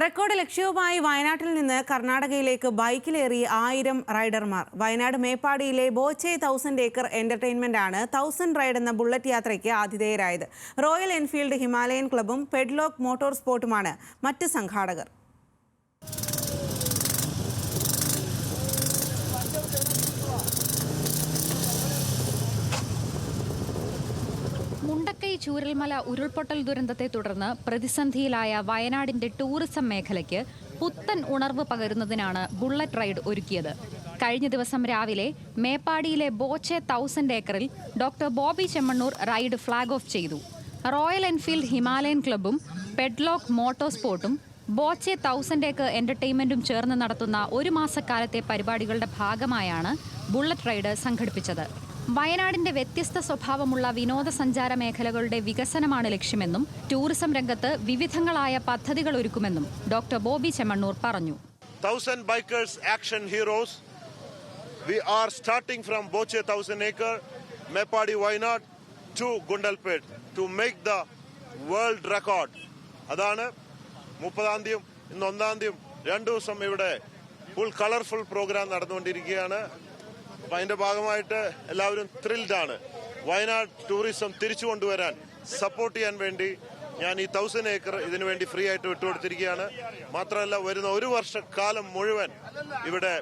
Record ലക്ഷ്യവുമായി വയനാട്ടിൽ നിന്ന് കർണാടകയിലേക്ക് ബൈക്കിലേറി 1000 റൈഡർമാർ. വയനാട് മേപ്പാടിയിലെ ബോച്ചെ 1000 ഏക്കർ എന്റർടൈൻമെന്റ് ആണ് 1000 റൈഡ് എന്ന ബുള്ളറ്റ് യാത്രയ്ക്ക് ആതിഥേയരായത്. റോയൽ എൻഫീൽഡ് ഹിമാലയൻ ക്ലബ്ബും പെഡ്ലോക്ക് മോട്ടോർ സ്പോർട്ടുമാണ് മറ്റ് സംഘാടകർ. മുണ്ടക്കൈ ചൂരൽമല ഉരുൾപൊട്ടൽ ദുരന്തത്തെ തുടർന്ന് പ്രതിസന്ധിയിലായ വയനാടിന്റെ ടൂറിസം മേഖലയ്ക്ക് പുത്തൻ ഉണർവ് പകരുന്നതിനാണ് ബുള്ളറ്റ് റൈഡ് ഒരുക്കിയത്. കഴിഞ്ഞ ദിവസം രാവിലെ മേപ്പാടിയിലെ ബോച്ചെ 1000 ഏക്കറിൽ doctor Bobby Chemmanur ride flag off ചെയ്തു. റോയൽ എൻഫീൽഡ് ഹിമാലയൻ ക്ലബ്ബും പെഡ്ലോക്ക് മോട്ടോർ സ്പോർട്ടും ബോച്ചെ 1000 ഏക്കർ എന്റർടൈൻമെന്റും ചേർന്ന് നടത്തുന്ന ഒരു മാസക്കാലത്തെ പരിപാടികളുടെ ഭാഗമായാണ് ബുള്ളറ്റ് റൈഡ് സംഘടിപ്പിച്ചത്. വയനാടിന്റെ വ്യത്യസ്ത സ്വഭാവമുള്ള വിനോദസഞ്ചാര മേഖലകളുടെ വികസനമാണ് ലക്ഷ്യമെന്നും ടൂറിസം രംഗത്ത് വിവിധങ്ങളായ പദ്ധതികൾ ഒരുക്കുമെന്നും ഡോക്ടർ ബോബി ചെമ്മണ്ണൂർ പറഞ്ഞു. 1000 bikers action heroes. We are starting from Boche 1000 acre, Mepadi Wayanad to Gundalpet to make the world record. അതാണ് 30-ാം തീയതി ഇന്ന് 1-ാം തീയതി 2 ദിവസം ഇവിടെ ഫുൾ കളർഫുൾ പ്രോഗ്രാം നടന്നുകൊണ്ടിരിക്കുകയാണ്. അപ്പം അതിൻ്റെ ഭാഗമായിട്ട് എല്ലാവരും ത്രിൽഡാണ്. വയനാട് ടൂറിസം തിരിച്ചു കൊണ്ടുവരാൻ സപ്പോർട്ട് ചെയ്യാൻ വേണ്ടി ഞാൻ ഈ 1000 ഏക്കർ ഇതിനു വേണ്ടി ഫ്രീ ആയിട്ട് വിട്ടുകൊടുത്തിരിക്കുകയാണ്. മാത്രമല്ല വരുന്ന ഒരു വർഷക്കാലം മുഴുവൻ ഇവിടെ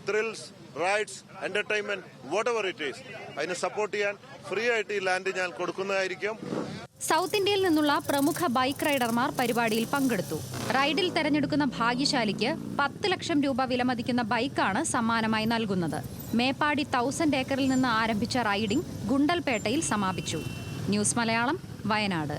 thrills, rides, entertainment what ever it is അതിന് സപ്പോർട്ട് ചെയ്യാൻ ഫ്രീ ആയിട്ട് ഈ ലാൻഡ് ഞാൻ കൊടുക്കുന്നതായിരിക്കും. സൗത്ത് ഇന്ത്യയിൽ നിന്നുള്ള പ്രമുഖ ബൈക്ക് റൈഡർമാർ പരിപാടിയിൽ പങ്കെടുത്തു. റൈഡിൽ തെരഞ്ഞെടുക്കുന്ന ഭാഗ്യശാലിക്ക് 10 ലക്ഷം രൂപ വിലമതിക്കുന്ന ബൈക്കാണ് സമ്മാനമായി നൽകുന്നത്. മേപ്പാടി 1000 ഏക്കറിൽ നിന്ന് ആരംഭിച്ച റൈഡിംഗ് ഗുണ്ടൽപേട്ടയിൽ സമാപിച്ചു. ന്യൂസ് മലയാളം, വയനാട്.